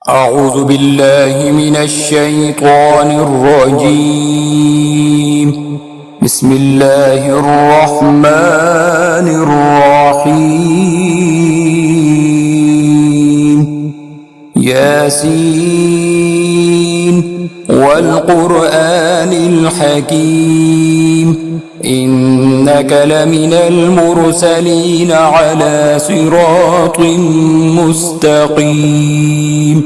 أعوذ بالله من الشيطان الرجيم. بسم الله الرحمن الرحيم. ياسين والقرآن الحكيم إنك لمن المرسلين على صراط مستقيم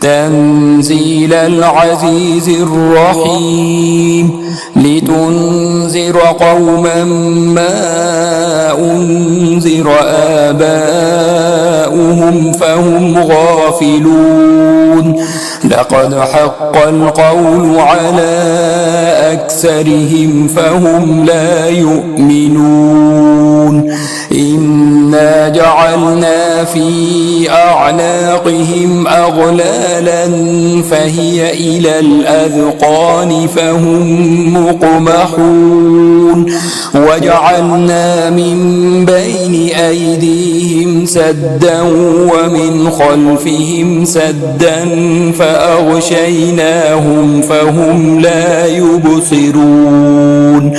تنزيل العزيز الرحيم لتنذر قوما ما أنذر آباؤهم فهم غافلون لقد حق القول على أكثرهم فهم لا يؤمنون إنا جعلنا في أعناقهم أغلالا فهي إلى الأذقان فهم مقمحون وجعلنا من بين أيديهم سدا ومن خلفهم سدا فأغشيناهم فهم لا يبصرون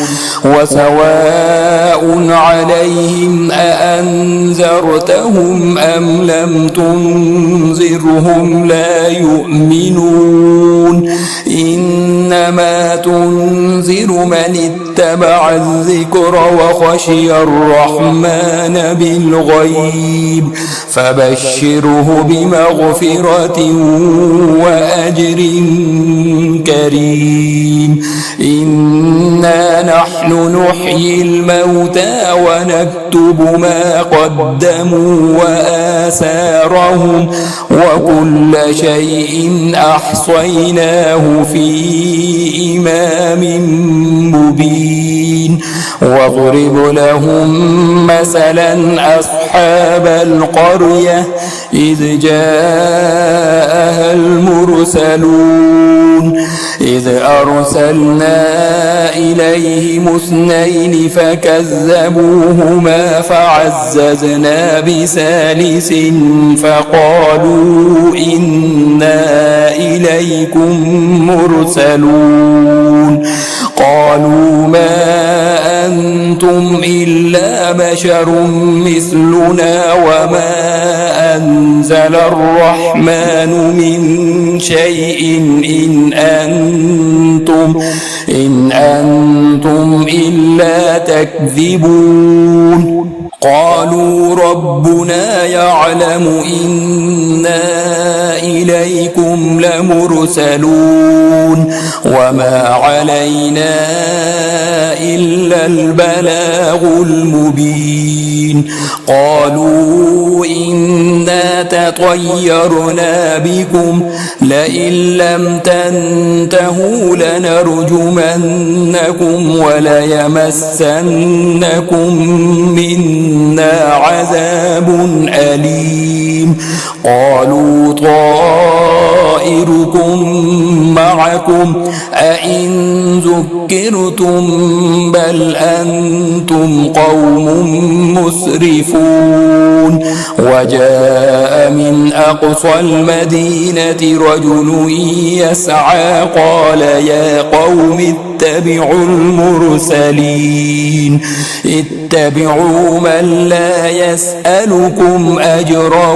وسواء عليهم أأنذرتهم أم لم تنذرهم لا يؤمنون إنما تنذر من اتبع الذكر وخشي الرحمن بالغيب فبشره بمغفرة وأجر كريم إنا نحن نحيي الموتى ونكتب ما قدموا وآثارهم وكل شيء أحصيناه في إمام مبين واضرب لهم مثلا أصحاب القرية إذ جاءها المرسلون إذ أرسلنا إليهم اثنين فكذبوهما فعززنا بثالث فقالوا إنا إليكم مرسلون قالوا ما أنتم إلا بشر مثلنا وما أنزل الرحمن من شيء إن أنتم إلا تكذبون قالوا ربنا يعلم إنا إليكم لمرسلون وما علينا إلا البلاغ المبين قالوا إنا تطيرنا بكم لئن لم تنتهوا لنرجمنكم وليمسنكم منا عذاب أليم قالوا طائركم معكم أئن ذكرتم بل أنتم قوم مسرفون وجاء من أقصى المدينة رجل يسعى قال يا قوم اتبعوا المرسلين اتبعوا من لا يسألكم أجرا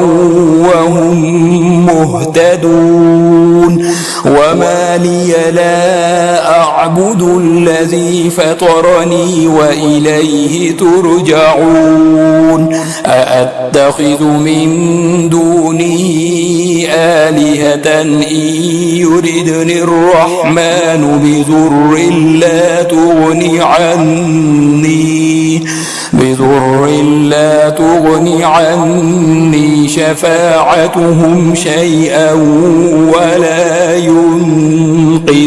وهم مهتدون وما لي لا أعبد الذي فطرني وإليه ترجعون أأتخذ من دونه آلهة إن يردني الرحمن بضر لا تغني عني شفاعتهم شيئا ولا ينقذون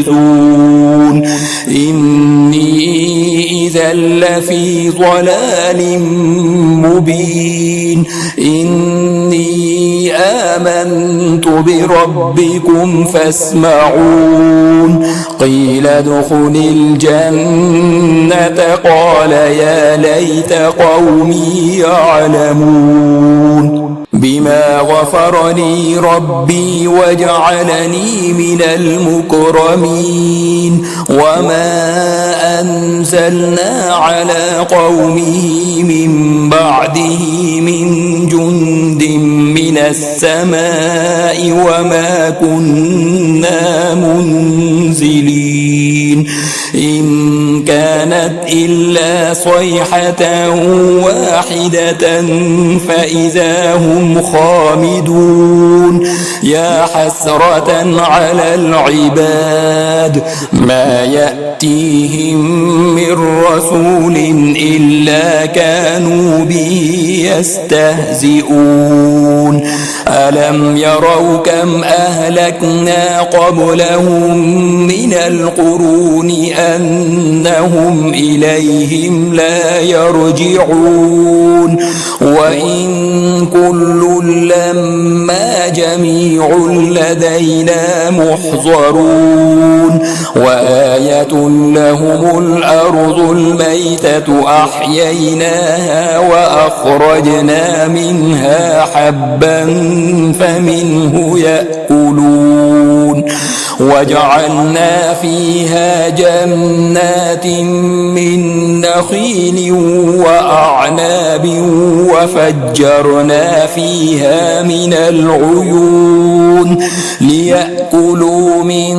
إني إذا لفي ضلال مبين إني آمنت بربكم فاسمعون قيل ادخل الجنة قال يا ليت قومي يعلمون بما غفر لي ربي وجعلني من المكرمين وما أنزلنا على قومه من بعده من جند من السماء وما كنا منزلين إن كانت إلا صيحة واحدة فإذا هم خامدون يا حسرة على العباد ما يأتيهم من رسول إلا كانوا به يستهزئون ألم يروا كم أهلكنا قبلهم من القرون أنهم إليهم لا يرجعون وإن كل لما جميع لدينا محضرون وآية لهم الأرض الميتة أحييناها وأخرجنا منها حبا فمنه يأكلون وجعلنا فيها جنات من نخيل وأعناب وفجرنا فيها من العيون ليأكلوا من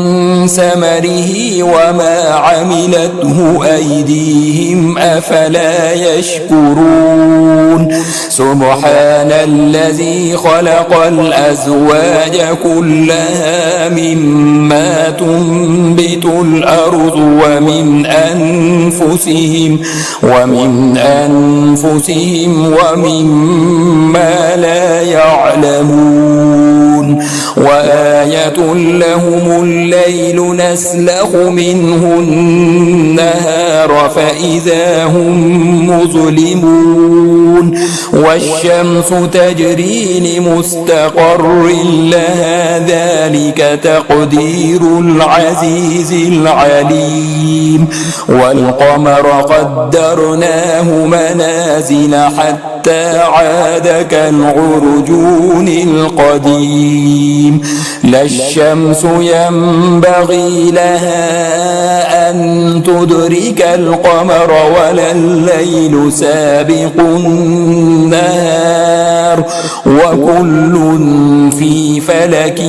ثمره وما عملته أيديهم أفلا يشكرون سبحان الذي خلق الأزواج كلها مما تنبت الأرض ومن أنفسهم ومما لا يعلمون وآية لهم الليل نسلخ منه النهار فإذا هم مظلمون والشمس تجري لمستقر لها ذلك تقدير العزيز العليم والقمر قدرناه منازل حتى عاد كالعرجون القديم لا الشمس ينبغي لها أن تدرك القمر ولا الليل سابق النهار وكل في فلك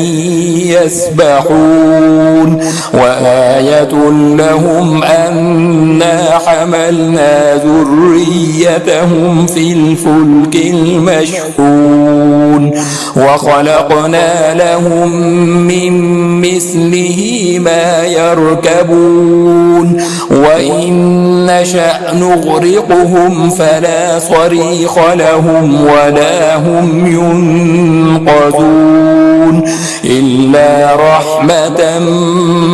يسبحون وآية لهم أنا حملنا ذريتهم في الفلك المشحون وخلقنا لهم من مثله ما يركبون وإن نشأ نغرقهم فلا صريخ لهم ولا هم ينقذون إلا رحمة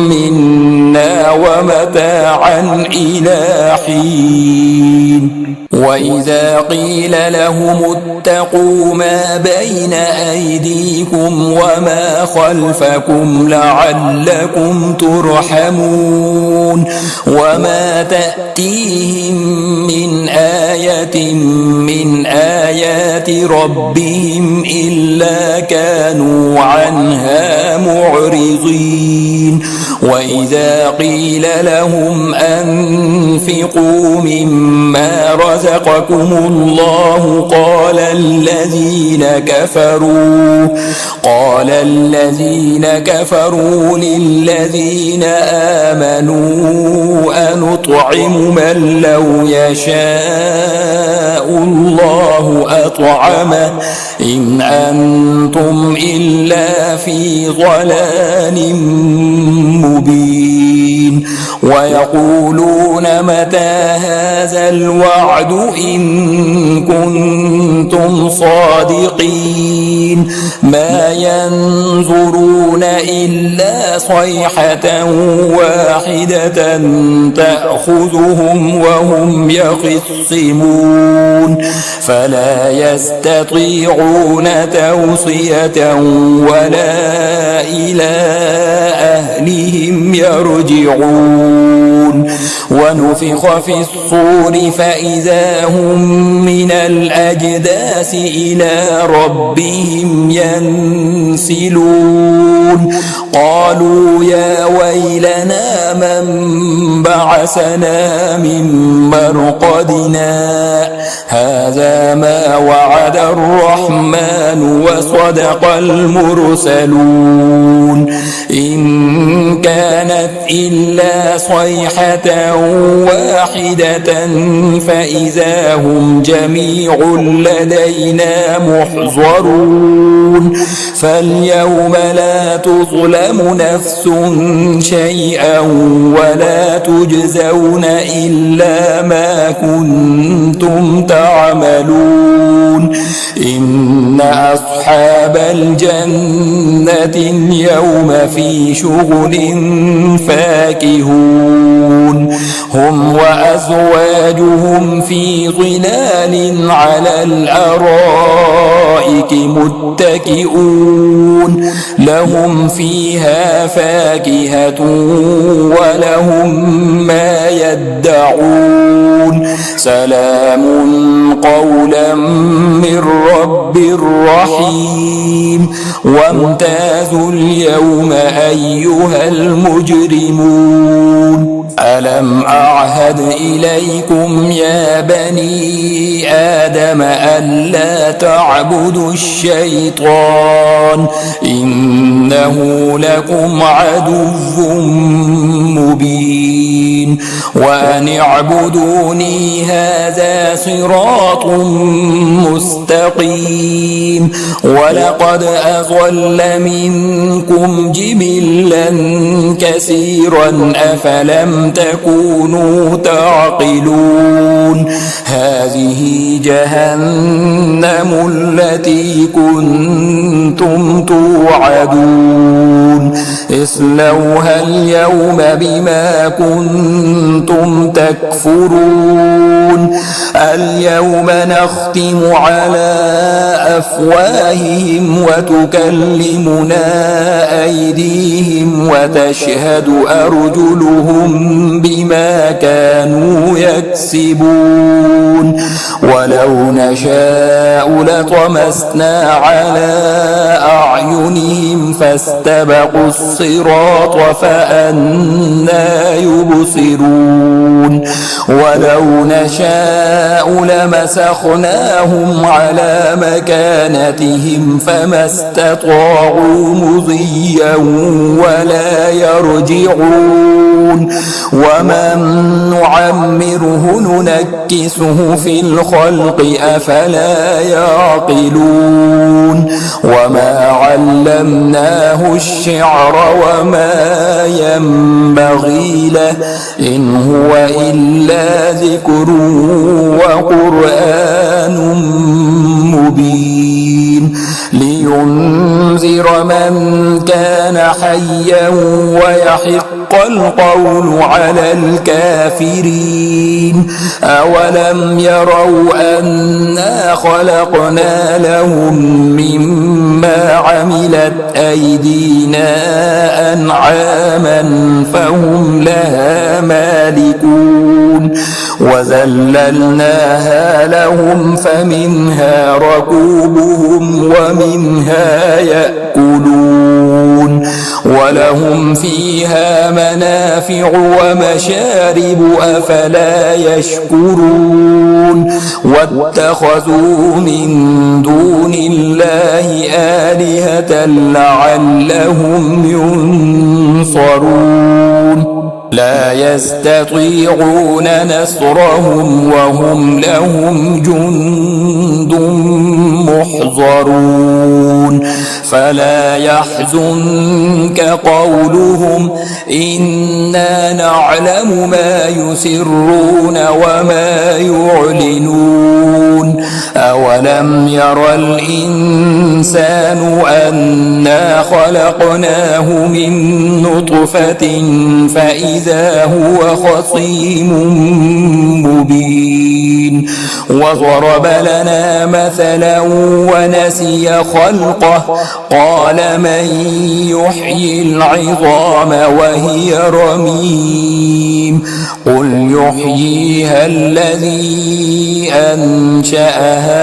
منا ومتاعا إلى حين وإذا قيل لهم اتقوا ما بين أيديكم وما خلفكم لعلكم ترحمون وما تأتيهم من آية من آيات ربهم إلا كانوا عنها معرضين وإذا قيل لهم أنفقوا مما رزقكم الله قال الذين كفروا للذين آمنوا أنطعم من لو يشاء الله أطعمه إن أنتم إلا في ضلال مبين ويقولون متى هذا الوعد إن كنتم صادقين ما ينظرون إلا صيحة واحدة تأخذهم وهم يخصمون فلا يستطيعون توصية ولا إلى أهلهم يرجعون ونفخ في الصور فإذا هم من الأجداث إلى ربهم ينسلون قالوا يا ويلنا من بعثنا من مرقدنا هذا ما وعد الرحمن وصدق المرسلون إن كانت إلا صيحة واحدة فإذا هم جميع لدينا محضرون فاليوم لا تظلم نفس شيئا ولا تجزون إلا ما كنتم تعملون إن أصحاب الجنة اليوم في شغل فاكهون هم وأزواجهم في ظلال على الأرائك متكئون لهم فيها فاكهة ولهم ما يدعون سلام قولا من رب رحيم وامتازوا اليوم أيها المجرمون ألم أعهد إليكم يا بني آدم ألا تعبدوا الشيطان إنه لكم عدو مبين وأن اعبدوني هذا صراط مستقيم ولقد أضل منكم جبلا كثيرا أفلم تكونوا تعقلون هذه جهنم التي كنتم توعدون اصلوها اليوم بما كنتم تكفرون اليوم نختم على أفواههم وتكلمنا أيديهم وتشهد أرجلهم بما كانوا يكسبون ولو نشاء لطمسنا على أعينهم فاستبقوا الصراط فأنى يبصرون ولو نشاء لمسخناهم على مكانتهم فما استطاعوا مضيا ولا يرجعون ومن نعمره ننكسه في الخلق أفلا يعقلون وما علمناه الشعر وما ينبغي له إن هو إلا ذكر وقرآن مبين لينذر من كان حيا ويحق القول على الكافرين أولم يروا أنا خلقنا لهم مما عملت أيدينا أنعاما فهم لها مالكون وذللناها لهم فمنها ركوبهم ومنها يأكلون ولهم فيها منافع ومشارب أفلا يشكرون واتخذوا من دون الله آلهة لعلهم ينصرون لا يستطيعون نصرهم وهم لهم جند محضرون فلا يحزنك قولهم إنا نعلم ما يسرون وما يعلنون أولم ير الإنسان أنا خلقناه من نطفة فإذا هو خصيم مبين وضرب لنا مثلا ونسي خلقه قال من يحيي العظام وهي رميم قل يحييها الذي أنشأها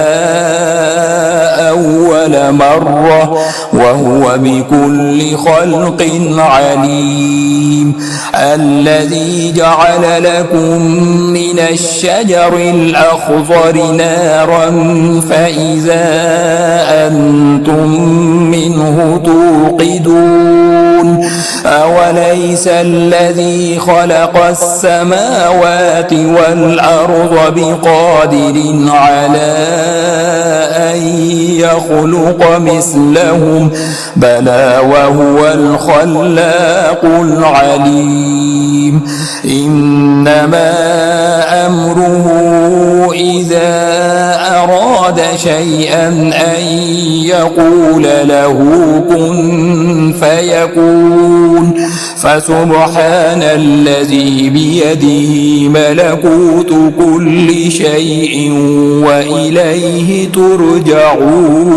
أول مرة وهو بكل خلق عليم الذي جعل لكم من الشجر الأخضر نارا فإذا أنتم منه توقدون أوليس الذي خلق السماوات والأرض بقادر على أن يخلق مثلهم بلى وهو الخلاق العليم إنما أمره إذا أراد شيئا أن يقول له كن فيكون فسبحان الذي بيده ملكوت كل شيء وإليه ترجعون